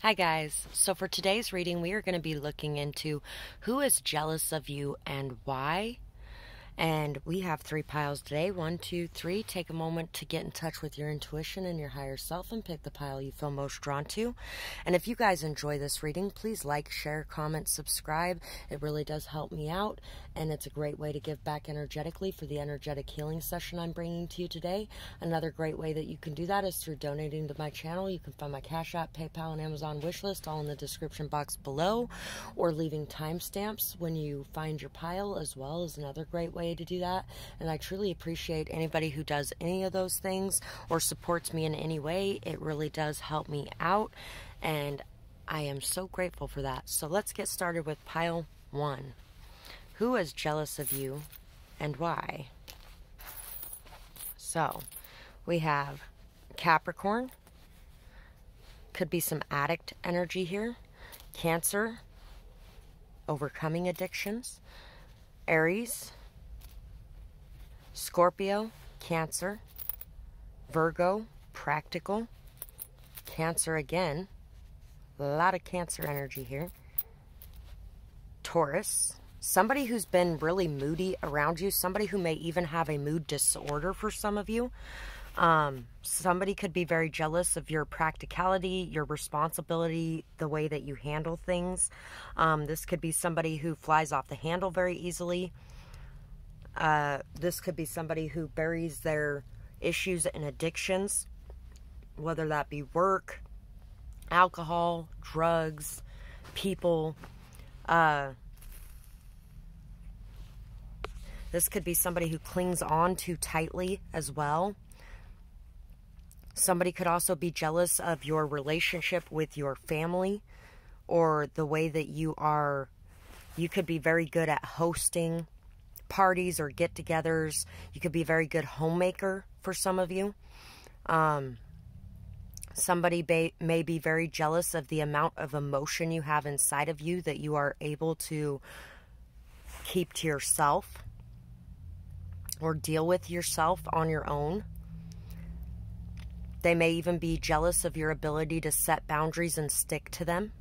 Hi guys, so for today's reading we are going to be looking into who is jealous of you and why. And we have 3 piles today. 1, 2, 3. Take a moment to get in touch with your intuition and your higher self and pick the pile you feel most drawn to. And if you guys enjoy this reading, please like, share, comment, subscribe. It really does help me out, and it's a great way to give back energetically for the energetic healing session I'm bringing to you today. Another great way that you can do that is through donating to my channel. You can find my Cash App, PayPal, and Amazon wish list all in the description box below, or leaving timestamps when you find your pile as well is another great way to do that. And I truly appreciate anybody who does any of those things or supports me in any way. It really does help me out, and I am so grateful for that. So let's get started with pile 1. Who is jealous of you and why? So we have Capricorn. Could be some addict energy here. Cancer, overcoming addictions. Aries, Scorpio, Cancer, Virgo, practical, Cancer again, a lot of Cancer energy here. Taurus, somebody who's been really moody around you, somebody who may even have a mood disorder for some of you. Somebody could be very jealous of your practicality, your responsibility, the way that you handle things. This could be somebody who flies off the handle very easily. This could be somebody who buries their issues and addictions, whether that be work, alcohol, drugs, people. This could be somebody who clings on too tightly as well. Somebody could also be jealous of your relationship with your family, or the way that you could be very good at hosting parties or get-togethers. You could be a very good homemaker for some of you. Somebody may be very jealous of the amount of emotion you have inside of you that you are able to keep to yourself or deal with yourself on your own. They may even be jealous of your ability to set boundaries and stick to them.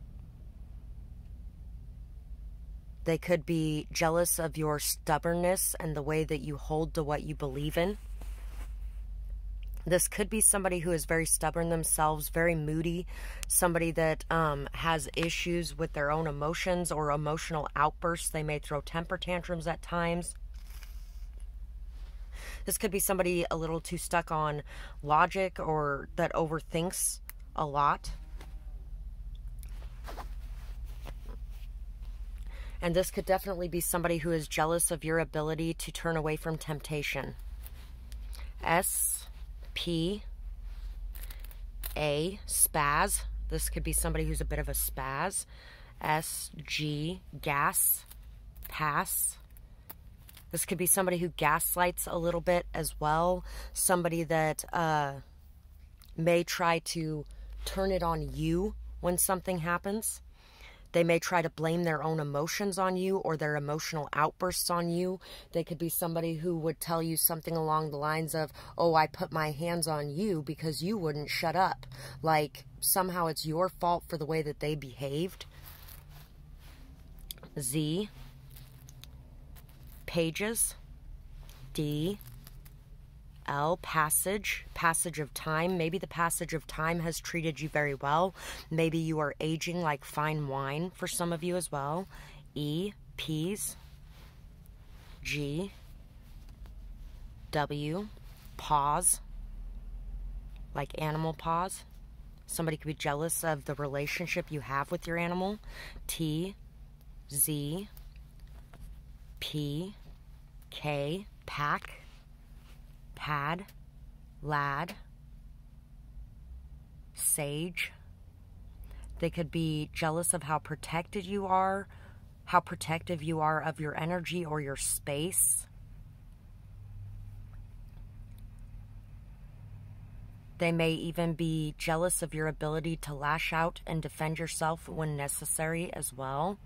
They could be jealous of your stubbornness and the way that you hold to what you believe in. This could be somebody who is very stubborn themselves, very moody, somebody that has issues with their own emotions or emotional outbursts. They may throw temper tantrums at times. This could be somebody a little too stuck on logic or that overthinks a lot. And this could definitely be somebody who is jealous of your ability to turn away from temptation. S-P-A, spaz. This could be somebody who's a bit of a spaz. S-G, gas, pass. This could be somebody who gaslights a little bit as well. Somebody that may try to turn it on you when something happens. They may try to blame their own emotions on you or their emotional outbursts on you. They could be somebody who would tell you something along the lines of, oh, I put my hands on you because you wouldn't shut up. Like, somehow it's your fault for the way that they behaved. Z, pages. D, L, passage of time. Maybe the passage of time has treated you very well. Maybe you are aging like fine wine for some of you as well. E, peas. G, W, paws, like animal paws. Somebody could be jealous of the relationship you have with your animal. T, Z, P, K, pack. Pad, lad, sage. They could be jealous of how protected you are, how protective you are of your energy or your space. They may even be jealous of your ability to lash out and defend yourself when necessary as well.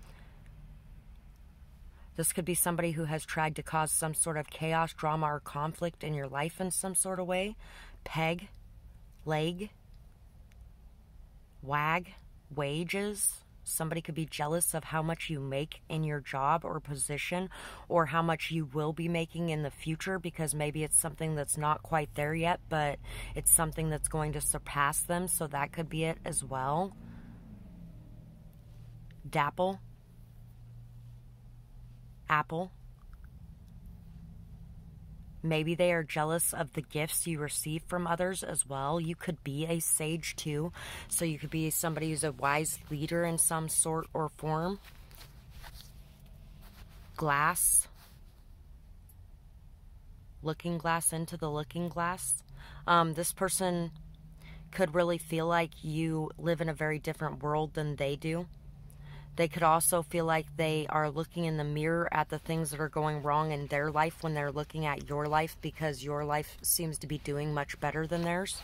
This could be somebody who has tried to cause some sort of chaos, drama, or conflict in your life in some sort of way. Peg, leg, wag, wages. Somebody could be jealous of how much you make in your job or position, or how much you will be making in the future, because maybe it's something that's not quite there yet, but it's something that's going to surpass them. So that could be it as well. Dapple. Apple. Maybe they are jealous of the gifts you receive from others as well. You could be a sage too. So you could be somebody who's a wise leader in some sort or form. Glass. Looking glass into the looking glass. This person could really feel like you live in a very different world than they do. They could also feel like they are looking in the mirror at the things that are going wrong in their life when they're looking at your life, because your life seems to be doing much better than theirs.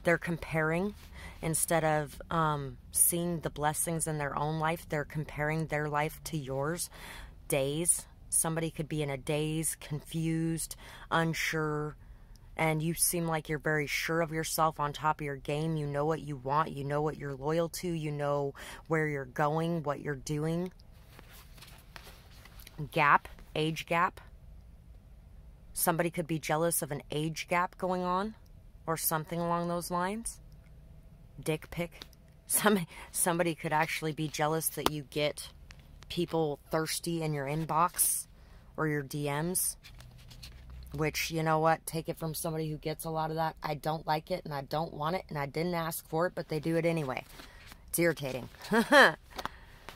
They're comparing instead of seeing the blessings in their own life. They're comparing their life to yours. Daze. Somebody could be in a daze, confused, unsure, and you seem like you're very sure of yourself, on top of your game. You know what you want. You know what you're loyal to. You know where you're going, what you're doing. Gap, age gap. Somebody could be jealous of an age gap going on, or something along those lines. Dick pic. Somebody could actually be jealous that you get people thirsty in your inbox or your DMs. Which, you know what, take it from somebody who gets a lot of that. I don't like it, and I don't want it, and I didn't ask for it, but they do it anyway. It's irritating.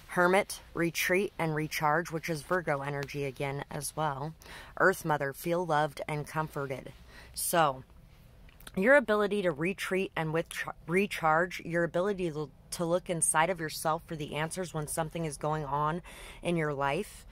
Hermit, retreat and recharge, which is Virgo energy again as well. Earth Mother, feel loved and comforted. So, your ability to retreat and recharge, your ability to look inside of yourself for the answers when something is going on in your life.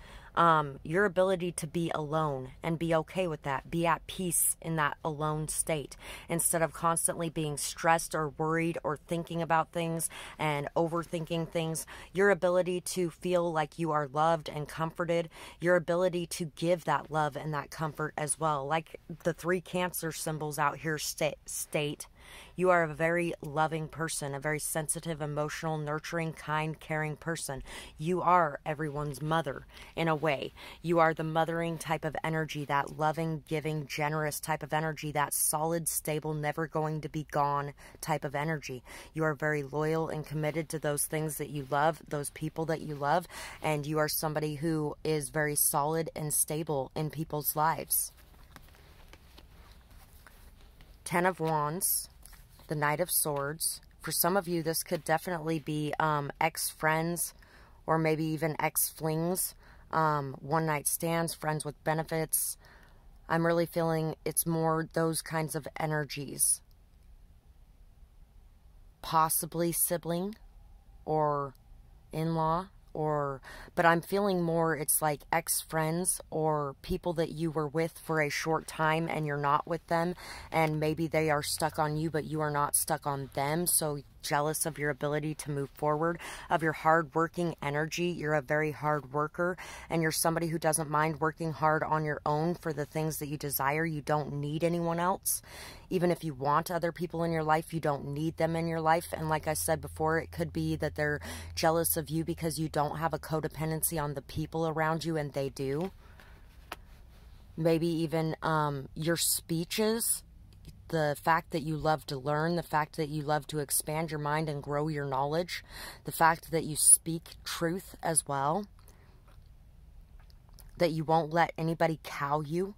Your ability to be alone and be okay with that, be at peace in that alone state, instead of constantly being stressed or worried or thinking about things and overthinking things. Your ability to feel like you are loved and comforted, your ability to give that love and that comfort as well. Like the 3 Cancer symbols out here state, you are a very loving person, a very sensitive, emotional, nurturing, kind, caring person. You are everyone's mother in a way. You are the mothering type of energy, that loving, giving, generous type of energy, that solid, stable, never going to be gone type of energy. You are very loyal and committed to those things that you love, those people that you love, and you are somebody who is very solid and stable in people's lives. 10 of Wands. The Knight of Swords. For some of you, this could definitely be ex-friends, or maybe even ex-flings, one-night stands, friends with benefits. I'm really feeling it's more those kinds of energies. Possibly sibling or in-law, but I'm feeling more it's like ex-friends or people that you were with for a short time and you're not with them, and maybe they are stuck on you but you are not stuck on them. So jealous of your ability to move forward, of your hard-working energy. You're a very hard worker, and you're somebody who doesn't mind working hard on your own for the things that you desire. You don't need anyone else. Even if you want other people in your life, you don't need them in your life. And like I said before, it could be that they're jealous of you because you don't have a codependency on the people around you, and they do. Maybe even your speeches, the fact that you love to learn, the fact that you love to expand your mind and grow your knowledge, the fact that you speak truth as well, that you won't let anybody cow you,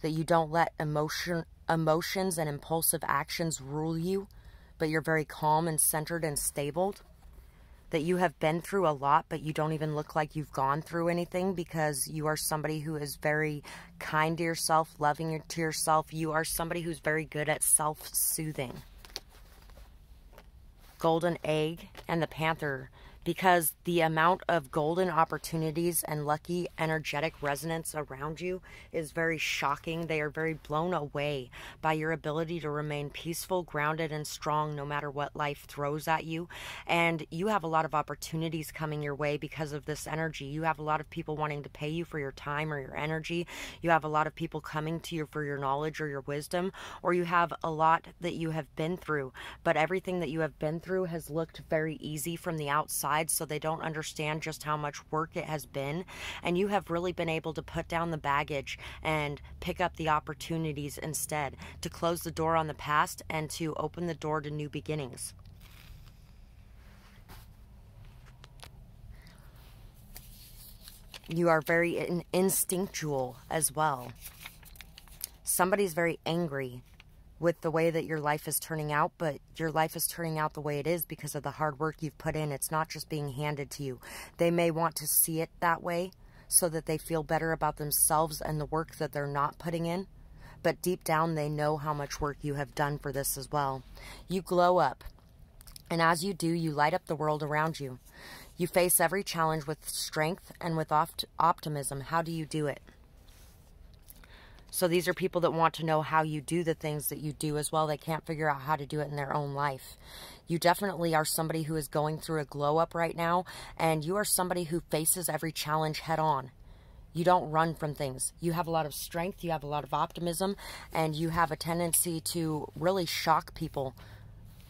that you don't let emotions and impulsive actions rule you, but you're very calm and centered and stable, that you have been through a lot, but you don't even look like you've gone through anything because you are somebody who is very kind to yourself, loving to yourself. You are somebody who's very good at self-soothing. Golden Egg and the Panther. because the amount of golden opportunities and lucky energetic resonance around you is very shocking. They are very blown away by your ability to remain peaceful, grounded, and strong no matter what life throws at you. And you have a lot of opportunities coming your way because of this energy. You have a lot of people wanting to pay you for your time or your energy. You have a lot of people coming to you for your knowledge or your wisdom, or you have a lot that you have been through, but everything that you have been through has looked very easy from the outside, so they don't understand just how much work it has been. And you have really been able to put down the baggage and pick up the opportunities instead, to close the door on the past and to open the door to new beginnings. You are very instinctual as well. Somebody's very angry with the way that your life is turning out, but your life is turning out the way it is because of the hard work you've put in. It's not just being handed to you. They may want to see it that way so that they feel better about themselves and the work that they're not putting in, but deep down they know how much work you have done for this as well. You glow up, and as you do, you light up the world around you. You face every challenge with strength and with optimism. How do you do it? So these are people that want to know how you do the things that you do as well. They can't figure out how to do it in their own life. You definitely are somebody who is going through a glow up right now, and you are somebody who faces every challenge head on. You don't run from things. You have a lot of strength, you have a lot of optimism, and you have a tendency to really shock people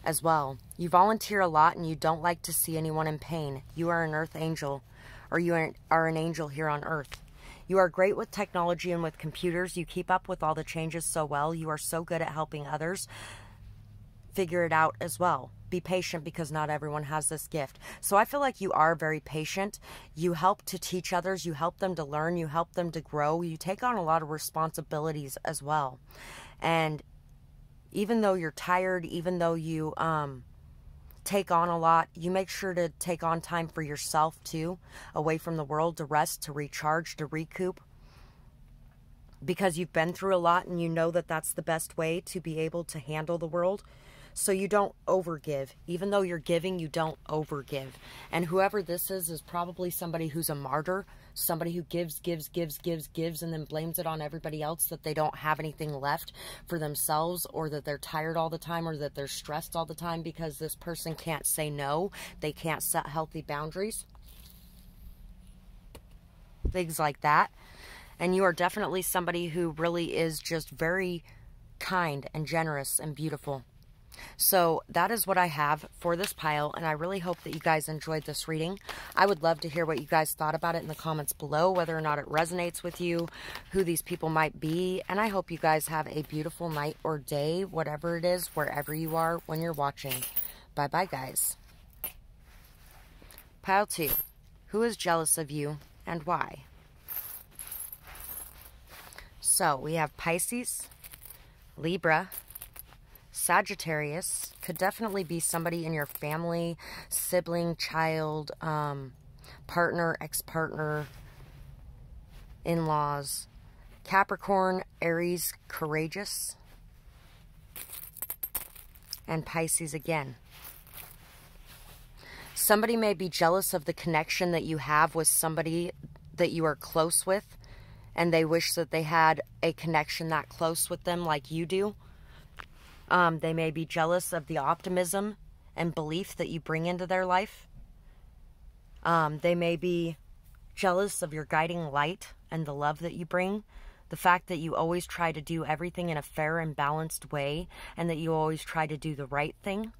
as well. You volunteer a lot and you don't like to see anyone in pain. You are an earth angel, or you are an angel here on earth. You are great with technology and with computers. You keep up with all the changes so well. You are so good at helping others figure it out as well. Be patient, because not everyone has this gift. So I feel like you are very patient. You help to teach others. You help them to learn. You help them to grow. You take on a lot of responsibilities as well. And even though you're tired, even though you take on a lot, you make sure to take on time for yourself too, away from the world, to rest, to recharge, to recoup, because you've been through a lot and you know that that's the best way to be able to handle the world. So you don't overgive. Even though you're giving, you don't overgive. And whoever this is probably somebody who's a martyr, somebody who gives, and then blames it on everybody else that they don't have anything left for themselves, or that they're tired all the time, or that they're stressed all the time because this person can't say no. They can't set healthy boundaries. Things like that. And you are definitely somebody who really is just very kind and generous and beautiful. So that is what I have for this pile, and I really hope that you guys enjoyed this reading. I would love to hear what you guys thought about it in the comments below, whether or not it resonates with you, who these people might be, and I hope you guys have a beautiful night or day, whatever it is, wherever you are when you're watching. Bye-bye, guys. Pile 2. Who is jealous of you and why? So we have Pisces, Libra, Sagittarius. Could definitely be somebody in your family, sibling, child, partner, ex-partner, in-laws. Capricorn, Aries, courageous. And Pisces again. Somebody may be jealous of the connection that you have with somebody that you are close with, and they wish that they had a connection that close with them like you do. They may be jealous of the optimism and belief that you bring into their life. They may be jealous of your guiding light and the love that you bring. The fact that you always try to do everything in a fair and balanced way, and that you always try to do the right thing.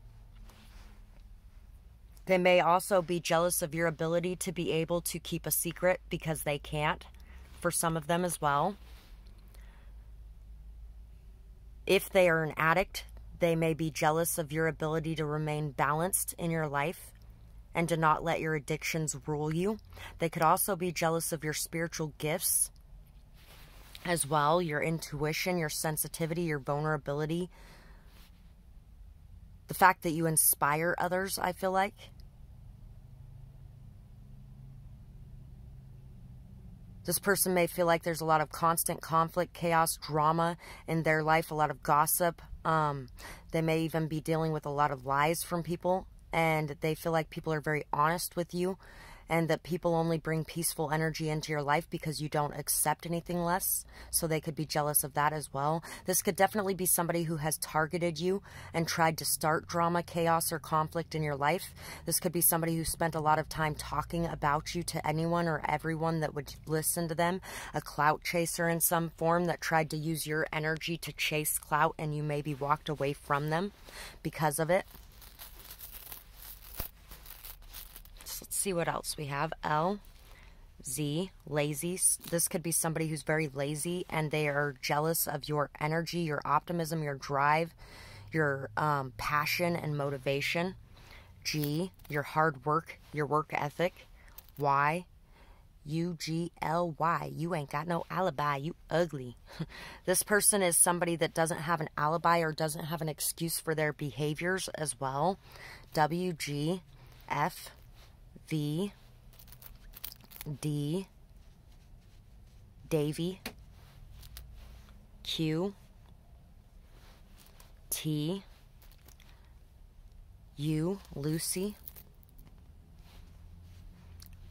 They may also be jealous of your ability to be able to keep a secret, because they can't, for some of them as well. If they are an addict, they may be jealous of your ability to remain balanced in your life and to not let your addictions rule you. They could also be jealous of your spiritual gifts as well, your intuition, your sensitivity, your vulnerability. The fact that you inspire others, I feel like. This person may feel like there's a lot of constant conflict, chaos, drama in their life, a lot of gossip. They may even be dealing with a lot of lies from people and they feel like people are very honest with you, and that people only bring peaceful energy into your life because you don't accept anything less. So they could be jealous of that as well. This could definitely be somebody who has targeted you and tried to start drama, chaos, or conflict in your life. This could be somebody who spent a lot of time talking about you to anyone or everyone that would listen to them. A clout chaser in some form that tried to use your energy to chase clout, and you maybe walked away from them because of it. Let's see what else we have. L, Z, lazy. This could be somebody who's very lazy and they are jealous of your energy, your optimism, your drive, your passion and motivation. G, your hard work, your work ethic. Y, UGLY. You ain't got no alibi. You ugly. This person is somebody that doesn't have an alibi or doesn't have an excuse for their behaviors as well. WGF. V, D, Davy, Q, T, U, Lucy,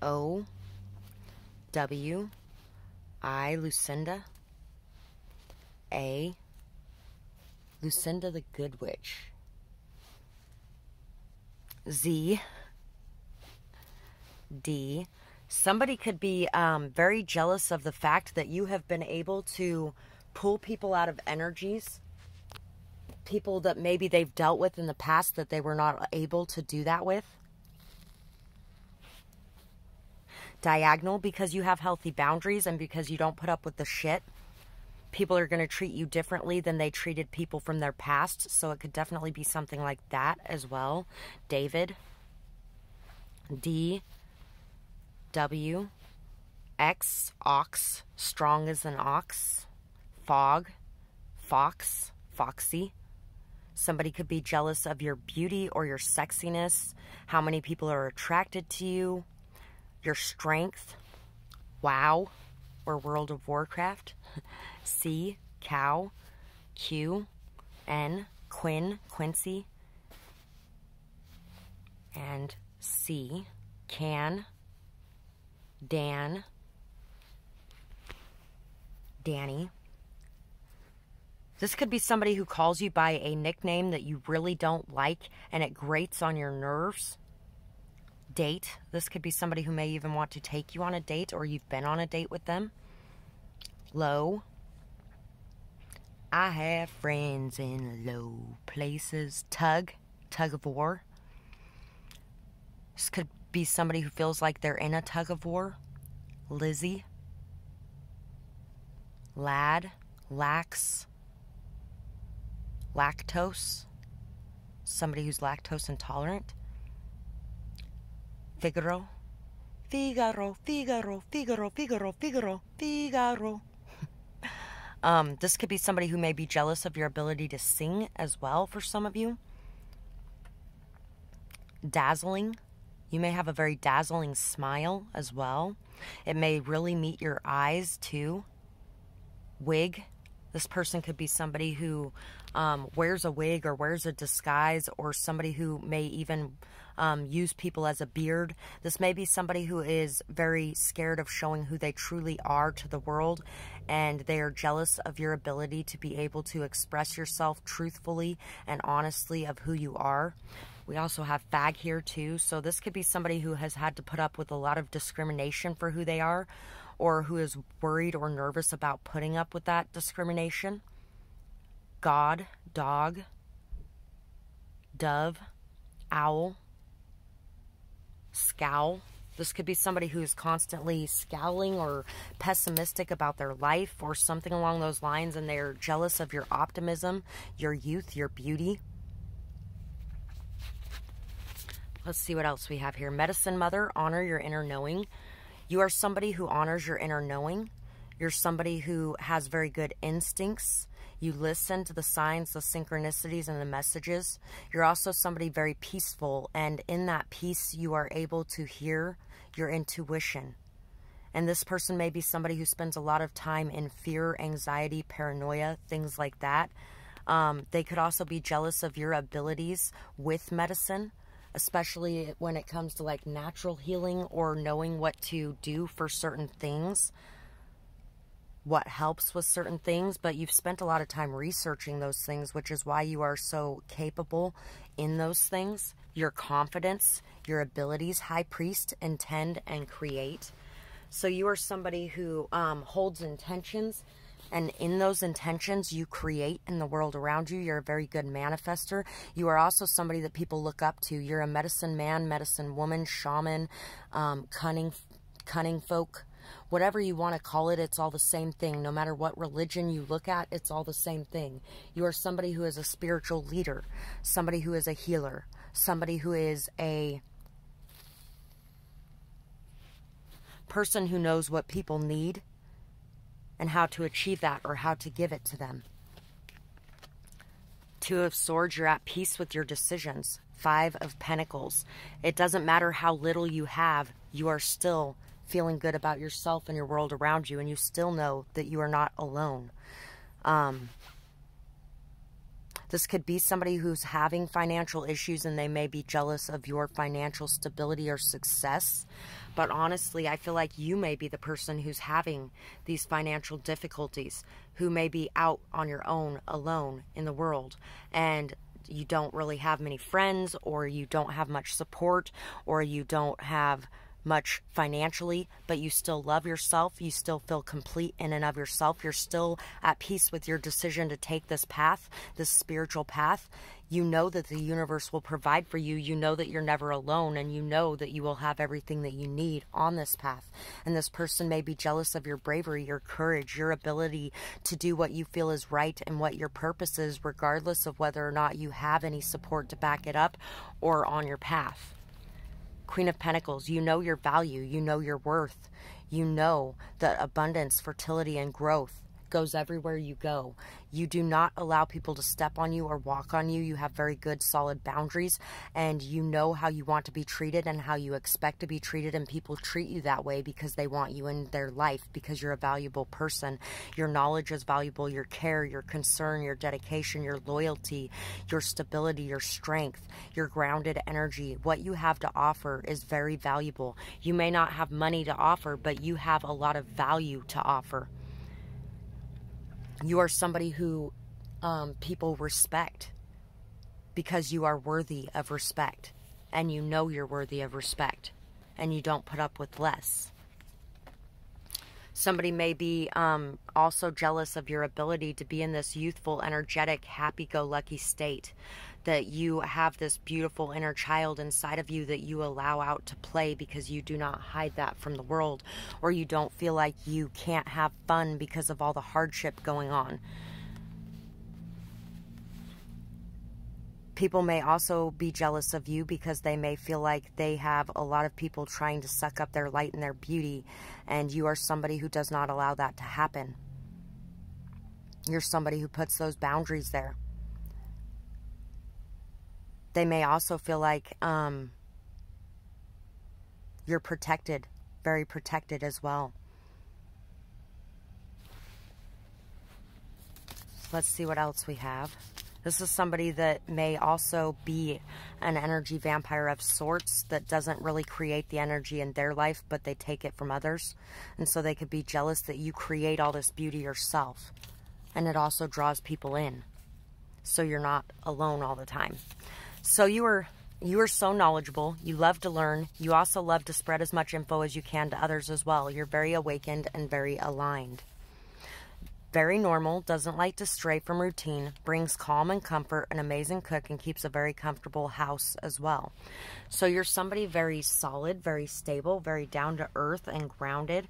O, W, I, Lucinda, A, Lucinda the Good Witch, Z, D. Somebody could be very jealous of the fact that you have been able to pull people out of energies, people that maybe they've dealt with in the past that they were not able to do that with. Diagonal, because you have healthy boundaries and because you don't put up with the shit, people are going to treat you differently than they treated people from their past. So it could definitely be something like that as well. David, D, W, X, ox, strong as an ox, fog, fox, foxy. Somebody could be jealous of your beauty or your sexiness, how many people are attracted to you, your strength, WoW, or World of Warcraft. C, cow, Q, N, Quinn, Quincy, and C, can, Dan, Danny. This could be somebody who calls you by a nickname that you really don't like and it grates on your nerves. Date. This could be somebody who may even want to take you on a date or you've been on a date with them. Low. I have friends in low places. Tug. Tug of war. This could be somebody who feels like they're in a tug of war. Lizzie, lad, lax, lactose, somebody who's lactose intolerant. Figaro, Figaro, Figaro, Figaro, Figaro, Figaro, Figaro. This could be somebody who may be jealous of your ability to sing as well for some of you. Dazzling. You may have a very dazzling smile as well. It may really meet your eyes too. Wig. This person could be somebody who wears a wig or wears a disguise, or somebody who may even use people as a beard. This may be somebody who is very scared of showing who they truly are to the world, and they are jealous of your ability to be able to express yourself truthfully and honestly of who you are. We also have fag here too, so this could be somebody who has had to put up with a lot of discrimination for who they are, or who is worried or nervous about putting up with that discrimination. God, dog, dove, owl, scowl. This could be somebody who's constantly scowling or pessimistic about their life or something along those lines, and they're jealous of your optimism, your youth, your beauty. Let's see what else we have here. Medicine Mother, honor your inner knowing. You are somebody who honors your inner knowing. You're somebody who has very good instincts. You listen to the signs, the synchronicities, and the messages. You're also somebody very peaceful, and in that peace, you are able to hear your intuition. And this person may be somebody who spends a lot of time in fear, anxiety, paranoia, things like that. They could also be jealous of your abilities with medicine. especially when it comes to like natural healing or knowing what to do for certain things, what helps with certain things, but you've spent a lot of time researching those things, which is why you are so capable in those things. Your confidence, your abilities, High Priest, intend and create. So you are somebody who holds intentions, and in those intentions you create in the world around you. You're a very good manifester. You are also somebody that people look up to. You're a medicine man, medicine woman, shaman, cunning folk. Whatever you want to call it, it's all the same thing. No matter what religion you look at, it's all the same thing. You are somebody who is a spiritual leader, somebody who is a healer, somebody who is a person who knows what people need and how to achieve that or how to give it to them. Two of Swords, you're at peace with your decisions. Five of Pentacles. It doesn't matter how little you have, you are still feeling good about yourself and your world around you, and you still know that you are not alone. This could be somebody who's having financial issues and they may be jealous of your financial stability or success. But honestly, I feel like you may be the person who's having these financial difficulties, who may be out on your own, alone in the world, and you don't really have many friends, or you don't have much support, or you don't have much financially, but you still love yourself. You still feel complete in and of yourself. You're still at peace with your decision to take this path, this spiritual path. You know that the universe will provide for you. You know that you're never alone, and you know that you will have everything that you need on this path. And this person may be jealous of your bravery, your courage, your ability to do what you feel is right and what your purpose is, regardless of whether or not you have any support to back it up or on your path. Queen of Pentacles, you know your value, you know your worth, you know that abundance, fertility, and growth goes everywhere you go. You do not allow people to step on you or walk on you. You have very good, solid boundaries, and you know how you want to be treated and how you expect to be treated, and people treat you that way because they want you in their life, because you're a valuable person. Your knowledge is valuable, your care, your concern, your dedication, your loyalty, your stability, your strength, your grounded energy. What you have to offer is very valuable. You may not have money to offer, but you have a lot of value to offer. You are somebody who people respect because you are worthy of respect, and you know you're worthy of respect, and you don't put up with less. Somebody may be also jealous of your ability to be in this youthful, energetic, happy-go-lucky state, that you have this beautiful inner child inside of you that you allow out to play because you do not hide that from the world, or you don't feel like you can't have fun because of all the hardship going on. People may also be jealous of you because they may feel like they have a lot of people trying to suck up their light and their beauty, and you are somebody who does not allow that to happen. You're somebody who puts those boundaries there. They may also feel like you're protected, very protected as well. Let's see what else we have. This is somebody that may also be an energy vampire of sorts that doesn't really create the energy in their life, but they take it from others. And so they could be jealous that you create all this beauty yourself. And it also draws people in, so you're not alone all the time. So you are so knowledgeable. You love to learn. You also love to spread as much info as you can to others as well. You're very awakened and very aligned. Very normal, doesn't like to stray from routine, brings calm and comfort, an amazing cook, and keeps a very comfortable house as well. So you're somebody very solid, very stable, very down to earth and grounded.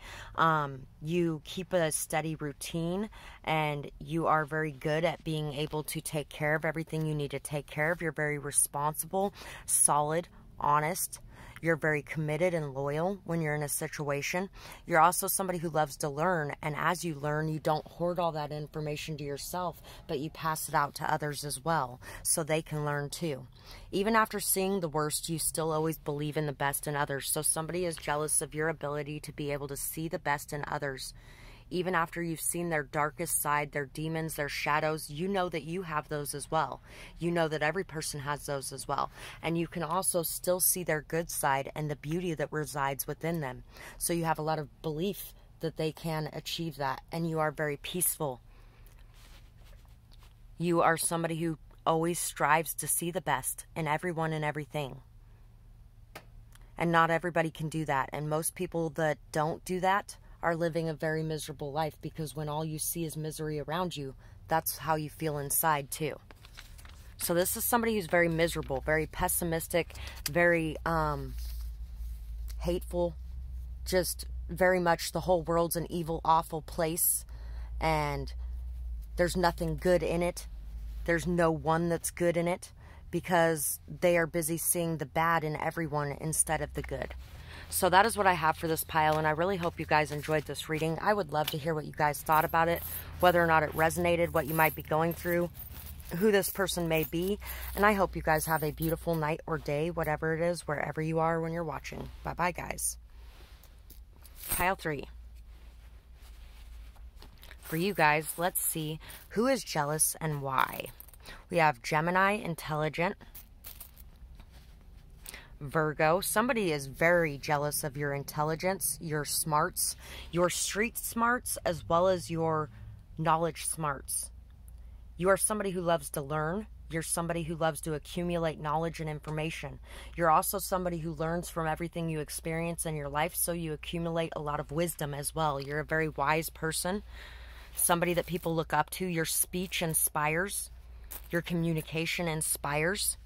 You keep a steady routine, and you are very good at being able to take care of everything you need to take care of. You're very responsible, solid, honest. You're very committed and loyal when you're in a situation. You're also somebody who loves to learn, and as you learn, you don't hoard all that information to yourself, but you pass it out to others as well, so they can learn too. Even after seeing the worst, you still always believe in the best in others, so somebody is jealous of your ability to be able to see the best in others, even after you've seen their darkest side, their demons, their shadows, you know that you have those as well. You know that every person has those as well. And you can also still see their good side and the beauty that resides within them. So you have a lot of belief that they can achieve that, and you are very peaceful. You are somebody who always strives to see the best in everyone and everything. And not everybody can do that. And most people that don't do that are living a very miserable life, because when all you see is misery around you, that's how you feel inside too. So this is somebody who's very miserable, very pessimistic, very hateful, just very much the whole world's an evil, awful place, and there's nothing good in it. There's no one that's good in it, because they are busy seeing the bad in everyone instead of the good. So that is what I have for this pile, and I really hope you guys enjoyed this reading. I would love to hear what you guys thought about it, whether or not it resonated, what you might be going through, who this person may be, and I hope you guys have a beautiful night or day, whatever it is, wherever you are when you're watching. Bye-bye, guys. Pile 3. For you guys, let's see who is jealous and why. We have Gemini, intelligent. Virgo, somebody is very jealous of your intelligence, your smarts, your street smarts, as well as your knowledge smarts. You are somebody who loves to learn. You're somebody who loves to accumulate knowledge and information. You're also somebody who learns from everything you experience in your life, so you accumulate a lot of wisdom as well. You're a very wise person, somebody that people look up to. Your speech inspires. Your communication inspires.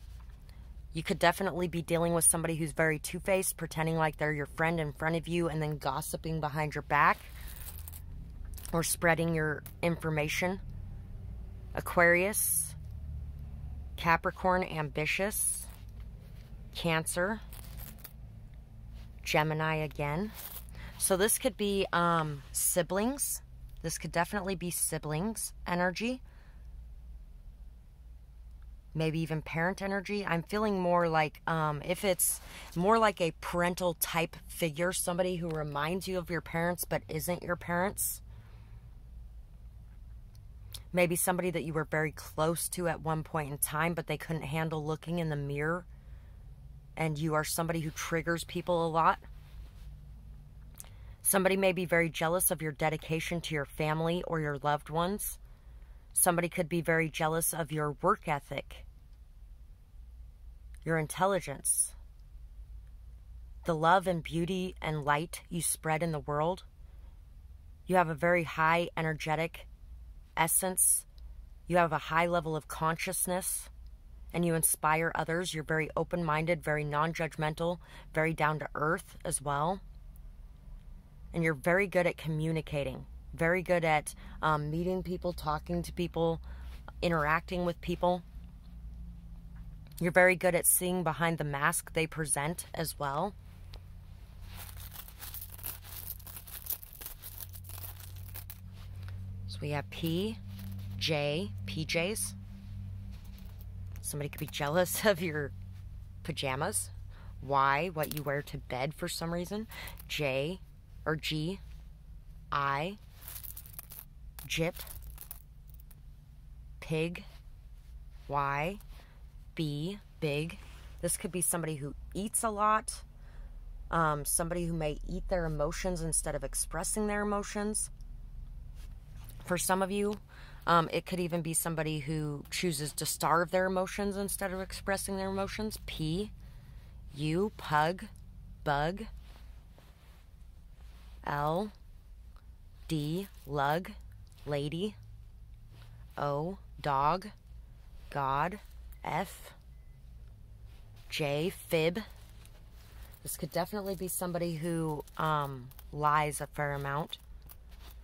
You could definitely be dealing with somebody who's very two-faced, pretending like they're your friend in front of you and then gossiping behind your back or spreading your information. Aquarius, Capricorn, ambitious. Cancer, Gemini again. So this could be siblings. This could definitely be siblings energy. Maybe even parent energy. I'm feeling more like, if it's more like a parental type figure, somebody who reminds you of your parents but isn't your parents. Maybe somebody that you were very close to at one point in time, but they couldn't handle looking in the mirror. And you are somebody who triggers people a lot. Somebody may be very jealous of your dedication to your family or your loved ones. Somebody could be very jealous of your work ethic, your intelligence, the love and beauty and light you spread in the world. You have a very high energetic essence. You have a high level of consciousness, and you inspire others. You're very open-minded, very non-judgmental, very down-to-earth as well. And you're very good at communicating. Very good at meeting people, talking to people, interacting with people. You're very good at seeing behind the mask they present as well. So we have P, J, PJs. Somebody could be jealous of your pajamas. Y, what you wear to bed for some reason. J, or G, I, Jip, Pig, Y, B, Big. This could be somebody who eats a lot, somebody who may eat their emotions instead of expressing their emotions. For some of you, it could even be somebody who chooses to starve their emotions instead of expressing their emotions. P, U, Pug, Bug, L, D, Lug, Lady, O, Dog, God, F, J, Fib. This could definitely be somebody who lies a fair amount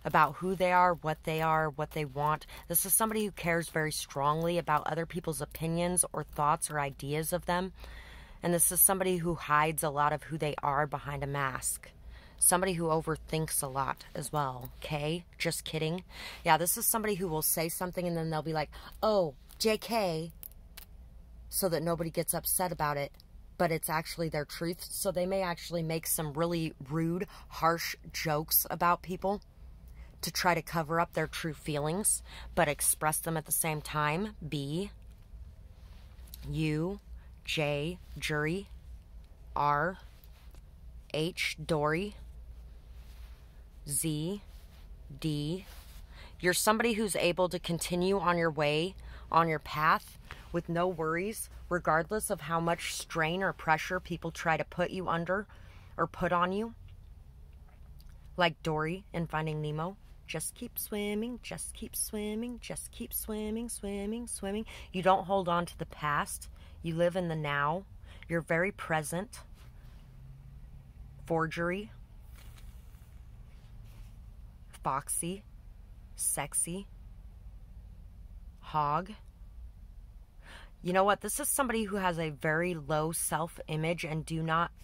about who they are, what they want. This is somebody who cares very strongly about other people's opinions or thoughts or ideas of them. And this is somebody who hides a lot of who they are behind a mask. Somebody who overthinks a lot as well. K, just kidding. Yeah, this is somebody who will say something and then they'll be like, oh, JK, so that nobody gets upset about it, but it's actually their truth. So they may actually make some really rude, harsh jokes about people to try to cover up their true feelings, but express them at the same time. B, U, J, jury. R, H, Dory. Z, D. You're somebody who's able to continue on your way, on your path, with no worries, regardless of how much strain or pressure people try to put you under or put on you. Like Dory in Finding Nemo. Just keep swimming, just keep swimming, just keep swimming, swimming, swimming. You don't hold on to the past. You live in the now. You're very present. Forgery. Foxy. Sexy. Hog. You know what? This is somebody who has a very low self-image and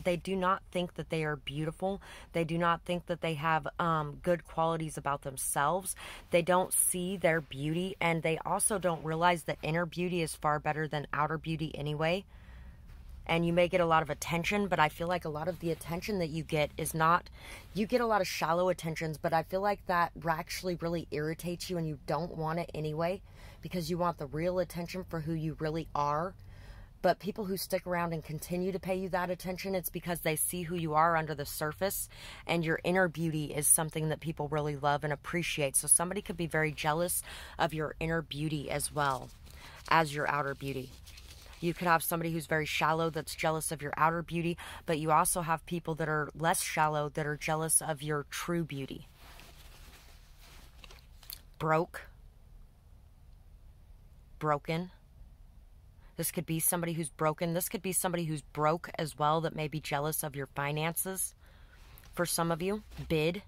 they do not think that they are beautiful. They do not think that they have good qualities about themselves. They don't see their beauty, and they also don't realize that inner beauty is far better than outer beauty anyway. And you may get a lot of attention, but I feel like a lot of the attention that you get is not, you get a lot of shallow attentions, but I feel like that actually really irritates you and you don't want it anyway, because you want the real attention for who you really are. But people who stick around and continue to pay you that attention, it's because they see who you are under the surface, and your inner beauty is something that people really love and appreciate. So somebody could be very jealous of your inner beauty as well as your outer beauty. You could have somebody who's very shallow that's jealous of your outer beauty, but you also have people that are less shallow that are jealous of your true beauty. Broke. Broken. This could be somebody who's broken. This could be somebody who's broke as well that may be jealous of your finances. For some of you, bid.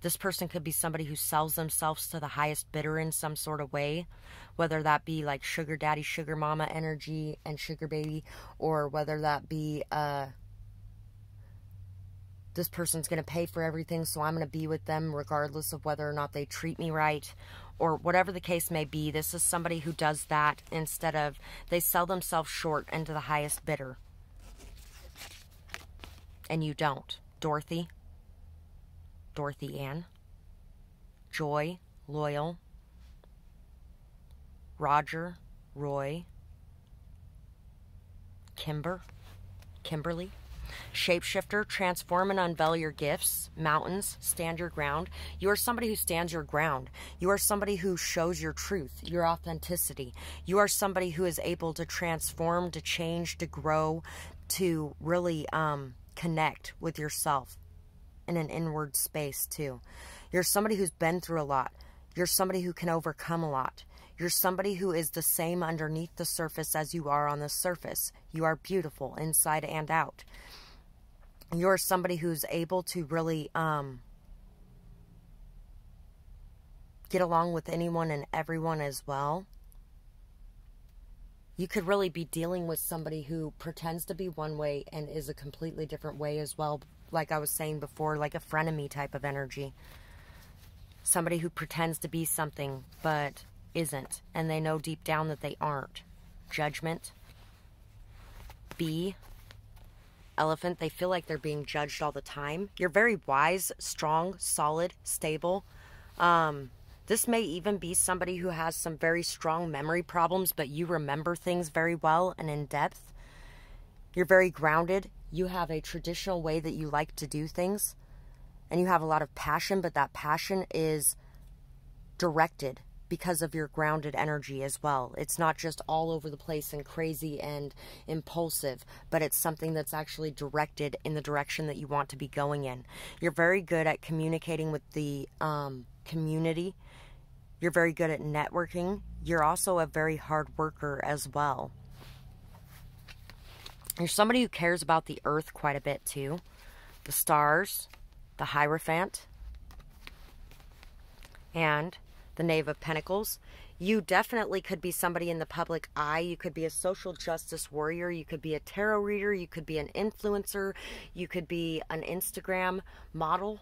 This person could be somebody who sells themselves to the highest bidder in some sort of way, whether that be like sugar daddy, sugar mama energy and sugar baby, or whether that be this person's going to pay for everything, so I'm going to be with them regardless of whether or not they treat me right, or whatever the case may be. This is somebody who does that instead of, they sell themselves short and to the highest bidder. And you don't. Dorothy. Dorothy Ann. Joy, loyal. Roger, Roy. Kimberly. Shapeshifter, transform and unveil your gifts. Mountains, stand your ground. You are somebody who stands your ground. You are somebody who shows your truth, your authenticity. You are somebody who is able to transform, to change, to grow, to really connect with yourself in an inward space too. You're somebody who's been through a lot. You're somebody who can overcome a lot. You're somebody who is the same underneath the surface as you are on the surface. You are beautiful inside and out. You're somebody who's able to really get along with anyone and everyone as well. You could really be dealing with somebody who pretends to be one way and is a completely different way as well. Like I was saying before, like a frenemy type of energy. Somebody who pretends to be something but isn't, and they know deep down that they aren't. Judgment. B. Elephant. They feel like they're being judged all the time. You're very wise, strong, solid, stable. This may even be somebody who has some very strong memory problems, but you remember things very well and in depth. You're very grounded. You have a traditional way that you like to do things, and you have a lot of passion, but that passion is directed because of your grounded energy as well. It's not just all over the place and crazy and impulsive, but it's something that's actually directed in the direction that you want to be going in. You're very good at communicating with the community. You're very good at networking. You're also a very hard worker as well. You're somebody who cares about the earth quite a bit too. The stars, the Hierophant, and the Knave of Pentacles. You definitely could be somebody in the public eye. You could be a social justice warrior. You could be a tarot reader. You could be an influencer. You could be an Instagram model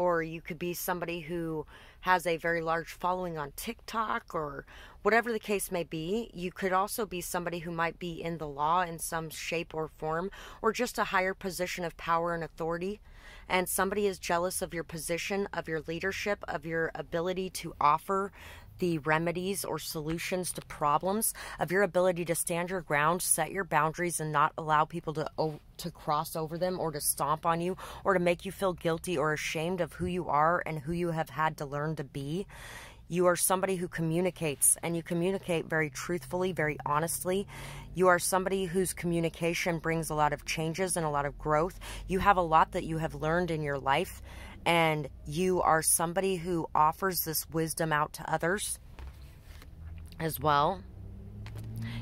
or you could be somebody who has a very large following on TikTok, or whatever the case may be. You could also be somebody who might be in the law in some shape or form, or just a higher position of power and authority. And somebody is jealous of your position, of your leadership, of your ability to offer the remedies or solutions to problems, of your ability to stand your ground, set your boundaries, and not allow people to cross over them, or to stomp on you, or to make you feel guilty or ashamed of who you are and who you have had to learn to be. You are somebody who communicates, and you communicate very truthfully, very honestly. You are somebody whose communication brings a lot of changes and a lot of growth. You have a lot that you have learned in your life, and you are somebody who offers this wisdom out to others as well.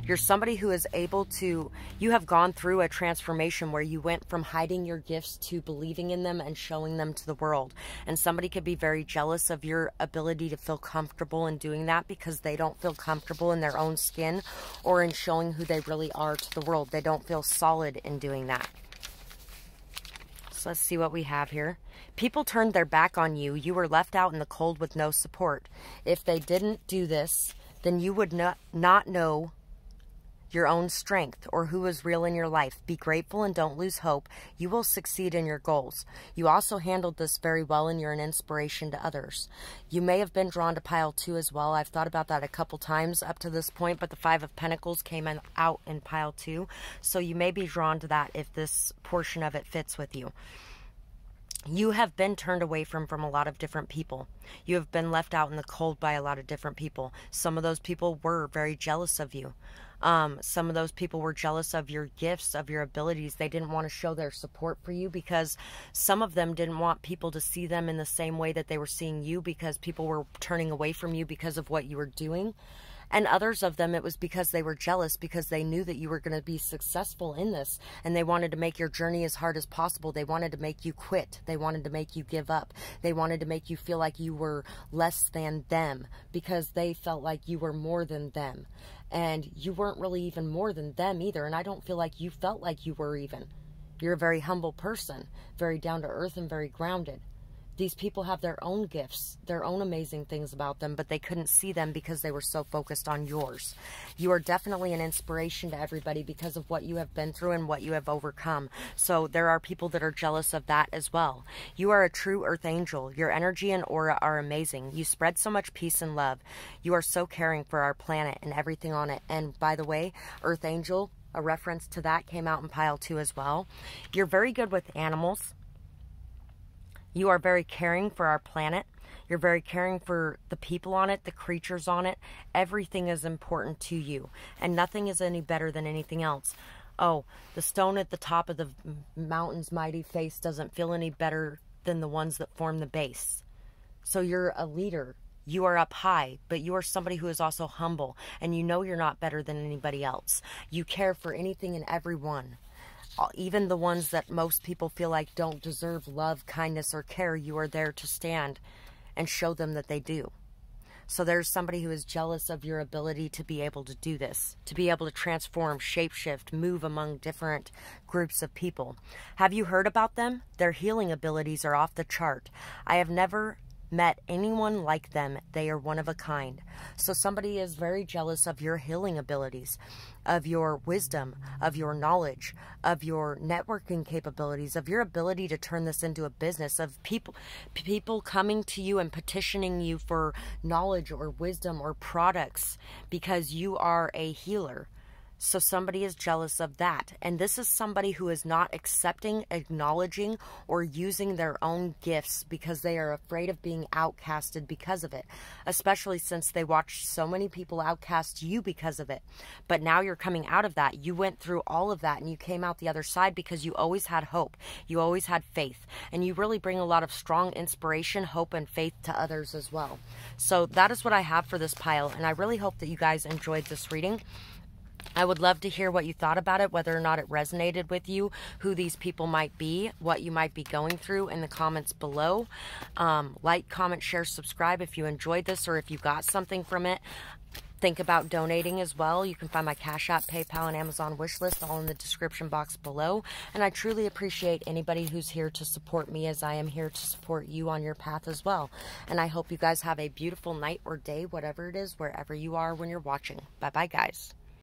You're somebody who is able to, you have gone through a transformation where you went from hiding your gifts to believing in them and showing them to the world. And somebody could be very jealous of your ability to feel comfortable in doing that, because they don't feel comfortable in their own skin or in showing who they really are to the world. They don't feel solid in doing that. So let's see what we have here. People turned their back on you. You were left out in the cold with no support. If they didn't do this, then you would not know your own strength or who is real in your life. Be grateful and don't lose hope. You will succeed in your goals. You also handled this very well, and you're an inspiration to others. You may have been drawn to pile 2 as well. I've thought about that a couple times up to this point, but the 5 of Pentacles came out in pile 2. So you may be drawn to that if this portion of it fits with you. You have been turned away from a lot of different people. You have been left out in the cold by a lot of different people. Some of those people were very jealous of you. Some of those people were jealous of your gifts, of your abilities. They didn't want to show their support for you, because some of them didn't want people to see them in the same way that they were seeing you, because people were turning away from you because of what you were doing. And others of them, it was because they were jealous, because they knew that you were going to be successful in this, and they wanted to make your journey as hard as possible. They wanted to make you quit. They wanted to make you give up. They wanted to make you feel like you were less than them, because they felt like you were more than them. And you weren't really even more than them either, and I don't feel like you felt like you were even. You're a very humble person, very down to earth and very grounded. These people have their own gifts, their own amazing things about them, but they couldn't see them because they were so focused on yours. You are definitely an inspiration to everybody because of what you have been through and what you have overcome. So there are people that are jealous of that as well. You are a true earth angel. Your energy and aura are amazing. You spread so much peace and love. You are so caring for our planet and everything on it. And by the way, earth angel, a reference to that came out in pile 2 as well. You're very good with animals. You are very caring for our planet. You're very caring for the people on it, the creatures on it. Everything is important to you, and nothing is any better than anything else. Oh, the stone at the top of the mountain's mighty face doesn't feel any better than the ones that form the base. So you're a leader. You are up high, but you are somebody who is also humble, and you know you're not better than anybody else. You care for anything and everyone. Even the ones that most people feel like don't deserve love, kindness, or care, you are there to stand and show them that they do. So there's somebody who is jealous of your ability to be able to do this, to be able to transform, shapeshift, move among different groups of people. Have you heard about them? Their healing abilities are off the chart. I have never met anyone like them. They are one of a kind. So somebody is very jealous of your healing abilities, of your wisdom, of your knowledge, of your networking capabilities, of your ability to turn this into a business, of people coming to you and petitioning you for knowledge or wisdom or products because you are a healer. So somebody is jealous of that. And this is somebody who is not accepting, acknowledging, or using their own gifts because they are afraid of being outcasted because of it. Especially since they watched so many people outcast you because of it. But now you're coming out of that. You went through all of that and you came out the other side because you always had hope. You always had faith. And you really bring a lot of strong inspiration, hope, and faith to others as well. So that is what I have for this pile. And I really hope that you guys enjoyed this reading. I would love to hear what you thought about it, whether or not it resonated with you, who these people might be, what you might be going through in the comments below. Like, comment, share, subscribe if you enjoyed this or if you got something from it. think about donating as well. You can find my Cash App, PayPal, and Amazon wish list all in the description box below. And I truly appreciate anybody who's here to support me, as I am here to support you on your path as well. And I hope you guys have a beautiful night or day, whatever it is, wherever you are when you're watching. Bye-bye, guys.